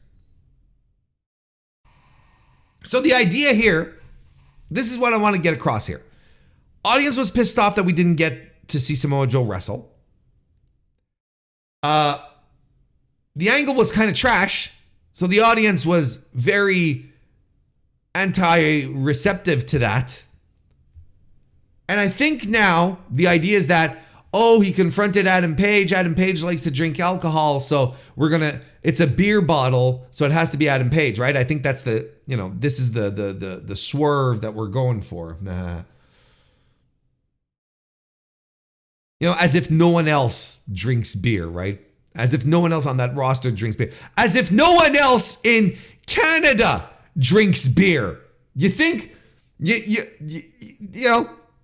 So the idea here, this is what I want to get across here. Audience was pissed off that we didn't get to see Samoa Joe wrestle. The angle was kind of trash, so the audience was very anti-receptive to that. And I think now the idea is that, he confronted Adam Page. Adam Page likes to drink alcohol, so it's a beer bottle, so it has to be Adam Page, right? I think that's this is the swerve that we're going for. As if no one else drinks beer, right? As if no one else on that roster drinks beer. As if no one else in Canada drinks beer. You think,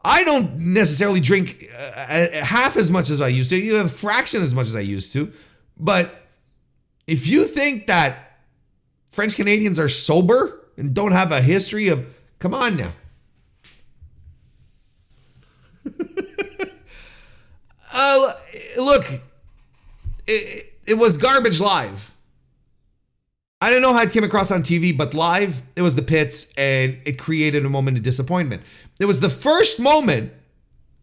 I don't necessarily drink half as much as I used to, a fraction as much as I used to. But if you think that French Canadians are sober and don't have a history of, come on now. Look, it was garbage live. I don't know how it came across on TV, but live, it was the pits, and it created a moment of disappointment. It was the first moment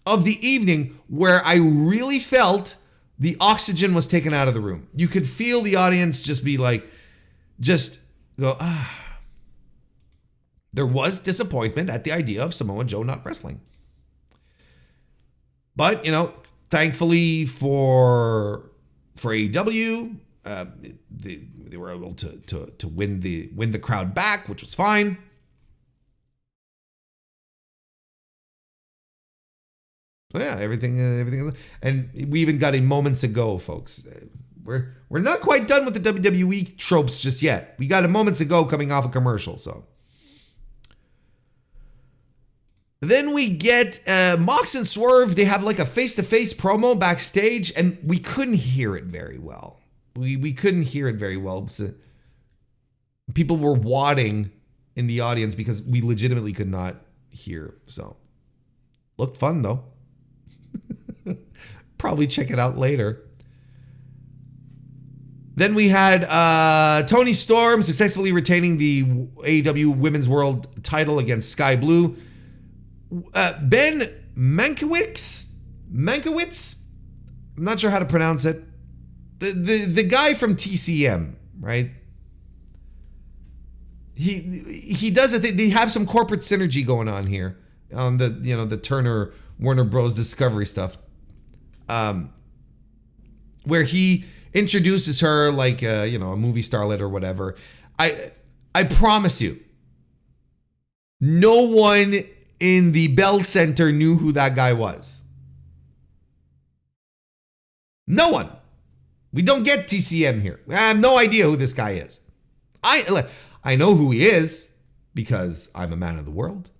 of the evening where I really felt the oxygen was taken out of the room. You could feel the audience just go, There was disappointment at the idea of Samoa Joe not wrestling. But, thankfully for for AEW. They were able to win the crowd back, which was fine. So yeah, everything, and we even got a moments ago, folks. We're not quite done with the WWE tropes just yet. We got a moments ago coming off a commercial, so. Then we get Mox and Swerve. They have like a face-to-face promo backstage, and we couldn't hear it very well. We couldn't hear it very well. So people were wadding in the audience because we legitimately could not hear. So looked fun though. Probably check it out later. Then we had Toni Storm successfully retaining the AEW Women's World title against Skye Blue. Ben Mankiewicz? I'm not sure how to pronounce it. The guy from TCM, right? He does a thing. They have some corporate synergy going on here on the Turner Warner Bros. Discovery stuff. Where he introduces her like a movie starlet or whatever. I promise you, no one in the Bell Center knew who that guy was. No one. We don't get TCM here. I have no idea who this guy is. I know who he is because I'm a man of the world.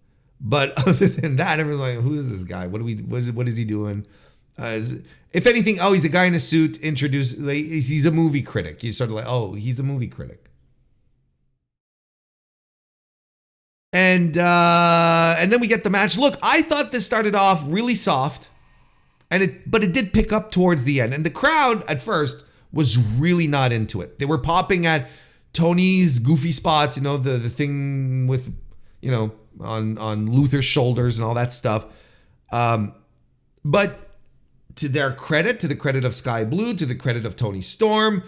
But other than that, everyone's like, who is this guy? What is he doing? If anything, he's a guy in a suit. Introduced, like, he's a movie critic. You sort of like, he's a movie critic. And then we get the match. Look, I thought this started off really soft, but it did pick up towards the end. And the crowd at first was really not into it. They were popping at Tony's goofy spots, the thing with, on Luther's shoulders and all that stuff. But to their credit, to the credit of Skye Blue, to the credit of Toni Storm,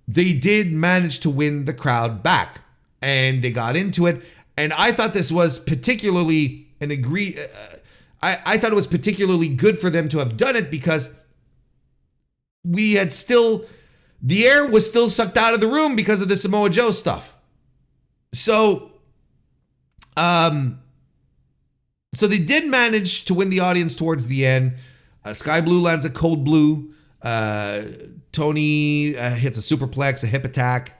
they did manage to win the crowd back, and they got into it. And I thought this was particularly I thought it was particularly good for them to have done it because the air was still sucked out of the room because of the Samoa Joe stuff. So they did manage to win the audience towards the end. Skye Blue lands a cold blue. Toni hits a superplex, a hip attack.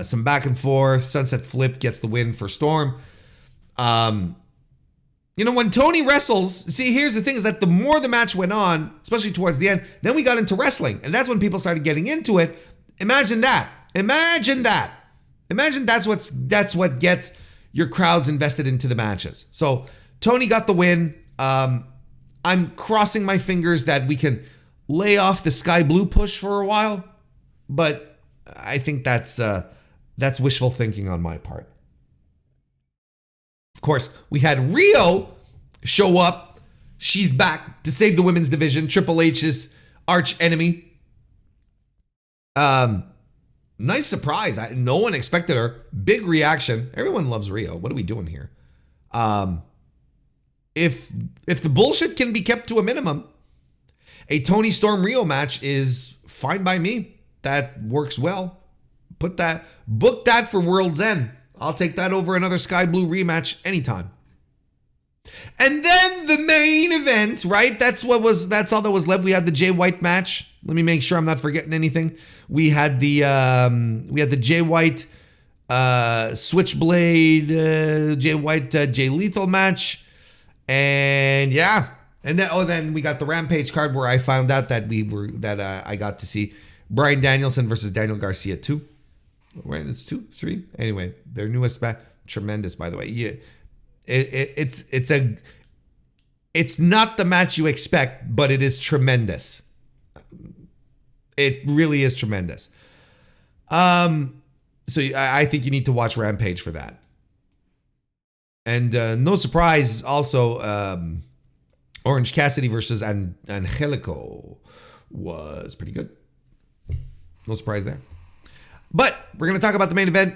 Some back and forth. Sunset flip gets the win for Storm. When Toni wrestles, see, here's the thing is that the more the match went on, especially towards the end, then we got into wrestling. And that's when people started getting into it. Imagine that. Imagine that's what gets your crowds invested into the matches. So Toni got the win. I'm crossing my fingers that we can lay off the Skye Blue push for a while, but I think that's wishful thinking on my part. Of course, we had Rio show up. She's back to save the women's division, Triple H's arch enemy. Nice surprise. No one expected her. Big reaction. Everyone loves Rio. What are we doing here? If the bullshit can be kept to a minimum, a Toni Storm Rio match is fine by me. That works well. Book that for World's End. I'll take that over another Skye Blue rematch anytime. And then the main event, right? That's all that was left. We had the Jay White match. Let me make sure I'm not forgetting anything. We had the Jay White Switchblade, Jay White, Jay Lethal match. And yeah. And then we got the Rampage card where I found out that I got to see Bryan Danielson versus Daniel Garcia 2. Right, it's 2, 3. Anyway, their newest match, tremendous, by the way. Yeah, it's not the match you expect, but it is tremendous. It really is tremendous. So I think you need to watch Rampage for that. And no surprise, also, Orange Cassidy versus Angelico was pretty good. No surprise there. But we're going to talk about the main event.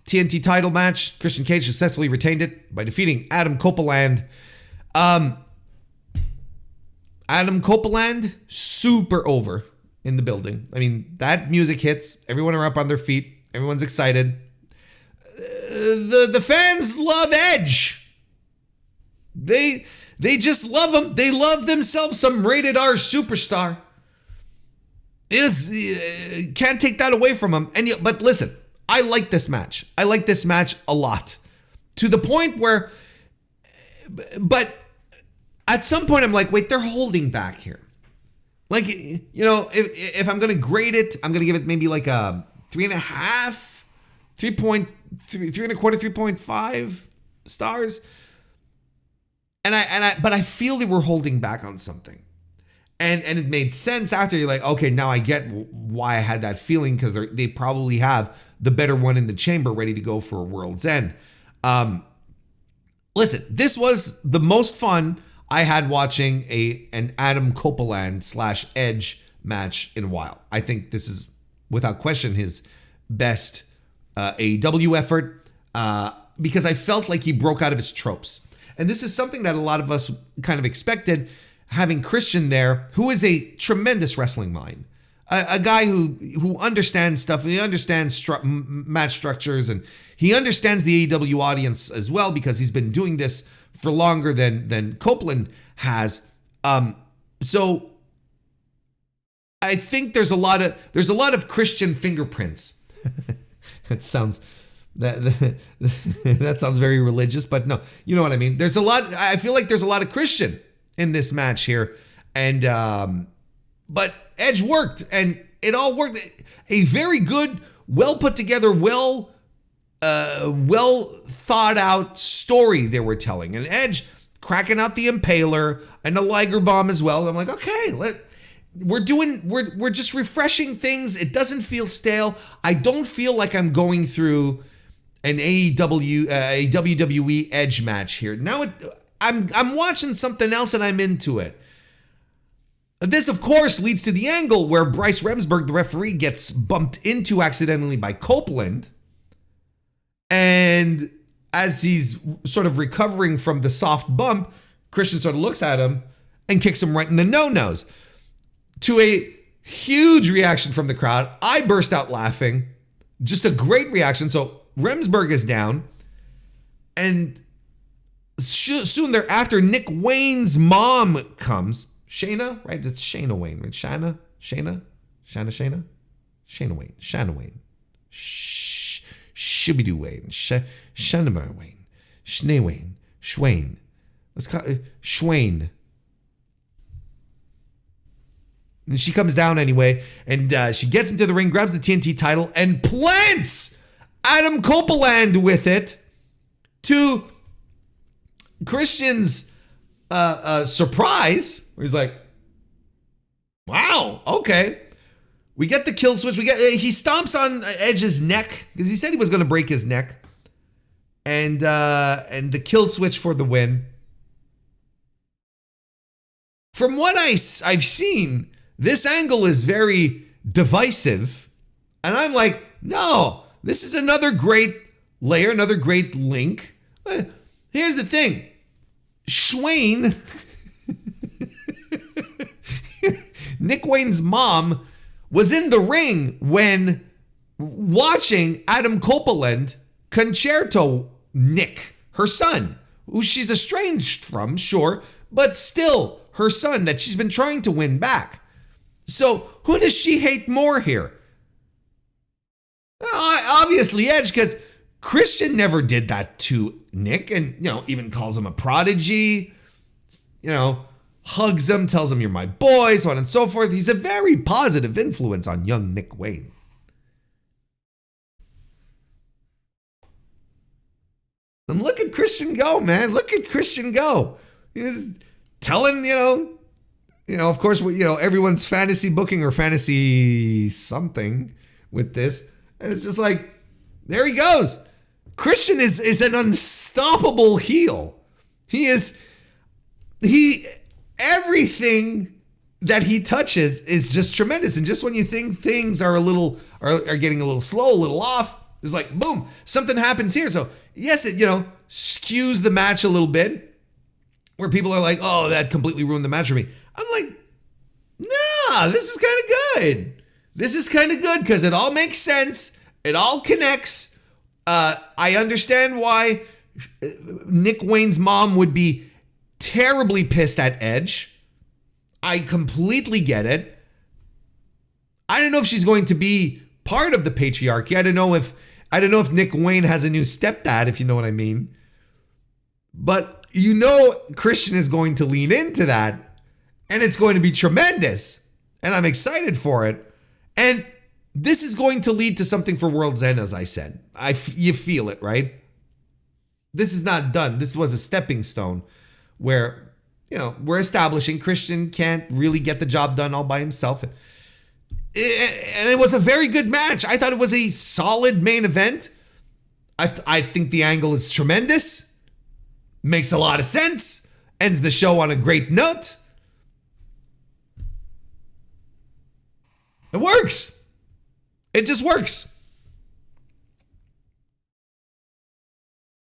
TNT title match. Christian Cage successfully retained it by defeating Adam Copeland. Adam Copeland, super over in the building. I mean, that music hits. Everyone are up on their feet. Everyone's excited. The fans love Edge. They just love him. They love themselves some rated R superstar. Can't take that away from him. But listen, I like this match. I like this match a lot. To the point where, but at some point I'm like, wait, they're holding back here. Like, if I'm going to grade it, I'm going to give it maybe like a 3.5, 3.3, 3.25, 3.5 stars. But I feel they were holding back on something. And it made sense after. You're like, okay, now I get why I had that feeling, because they probably have the better one in the chamber ready to go for a World's End. Listen, this was the most fun I had watching an Adam Copeland / Edge match in a while. I think this is, without question, his best AEW effort, because I felt like he broke out of his tropes. And this is something that a lot of us kind of expected, having Christian there, who is a tremendous wrestling mind. A guy who understands stuff, and he understands match structures, and he understands the AEW audience as well, because he's been doing this for longer than Copeland has. So I think there's a lot of Christian fingerprints. That sounds that sounds very religious, but no, you know what I mean. I feel like there's a lot of Christian in this match here, and but Edge worked, and it all worked. A very good, well put together, well thought out story they were telling, and Edge cracking out the Impaler and the Liger Bomb as well. I'm like, okay, we're just refreshing things. It doesn't feel stale. I don't feel like I'm going through an a WWE Edge match here. Now I'm watching something else and I'm into it. This, of course, leads to the angle where Bryce Remsburg, the referee, gets bumped into accidentally by Copeland. And as he's sort of recovering from the soft bump, Christian sort of looks at him and kicks him right in the no-nos. To a huge reaction from the crowd. I burst out laughing. Just a great reaction. So Remsburg is down. And soon thereafter, Nick Wayne's mom comes. Shayna, right? It's Shayna Wayne, right? Shayna Wayne. Shooby-Doo Wayne. Shayna Wayne. Schnee Wayne. Schwain. Let's call it Schwain. And she comes down anyway, and she gets into the ring, grabs the TNT title, and plants Adam Copeland with it, to Christian's surprise, where he's like, wow, okay. We get the kill switch. He stomps on Edge's neck, because he said he was going to break his neck. And the kill switch for the win. From what I've seen, this angle is very divisive. And I'm like, no, this is another great layer, another great link. Here's the thing. Schwain, Nick Wayne's mom, was in the ring when watching Adam Copeland concerto Nick, her son, who she's estranged from, sure, but still her son that she's been trying to win back. So who does she hate more here? Obviously Edge, because Christian never did that to Nick, and even calls him a prodigy, hugs him, tells him you're my boy, so on and so forth. He's a very positive influence on young Nick Wayne. And look at Christian go, man. Look at Christian go. He was telling, of course, everyone's fantasy booking or fantasy something with this. And it's just like, there he goes. Christian is an unstoppable heel. Everything that he touches is just tremendous. And just when you think things are getting a little slow, a little off, it's like, boom, something happens here. So yes, it, skews the match a little bit, where people are like, oh, that completely ruined the match for me. I'm like, nah, this is kind of good. This is kind of good because it all makes sense. It all connects. I understand why Nick Wayne's mom would be terribly pissed at Edge. I completely get it. I don't know if she's going to be part of the patriarchy. I don't know if Nick Wayne has a new stepdad, if you know what I mean. But you know Christian is going to lean into that, and it's going to be tremendous. And I'm excited for it. And this is going to lead to something for World's End, as I said. You feel it, right? This is not done. This was a stepping stone where, we're establishing Christian can't really get the job done all by himself. And it was a very good match. I thought it was a solid main event. I think the angle is tremendous. Makes a lot of sense. Ends the show on a great note. It works. It just works.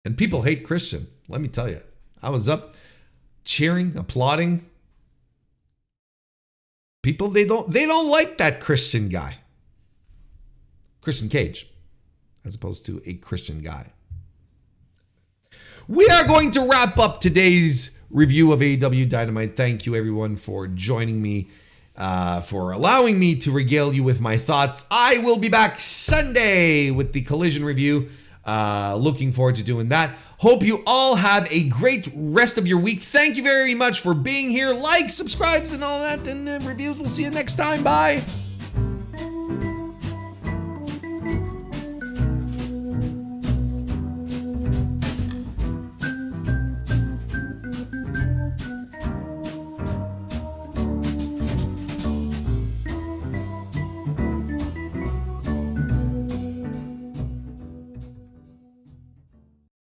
And people hate Christian. Let me tell you. I was up cheering, applauding. People, they don't like that Christian guy. Christian Cage, as opposed to a Christian guy. We are going to wrap up today's review of AEW Dynamite. Thank you, everyone, for joining me, for allowing me to regale you with my thoughts. I will be back Sunday with the Collision review. Looking forward to doing that. Hope you all have a great rest of your week. Thank you very much for being here. Like, subscribes, and all that, and reviews. We'll see you next time. Bye.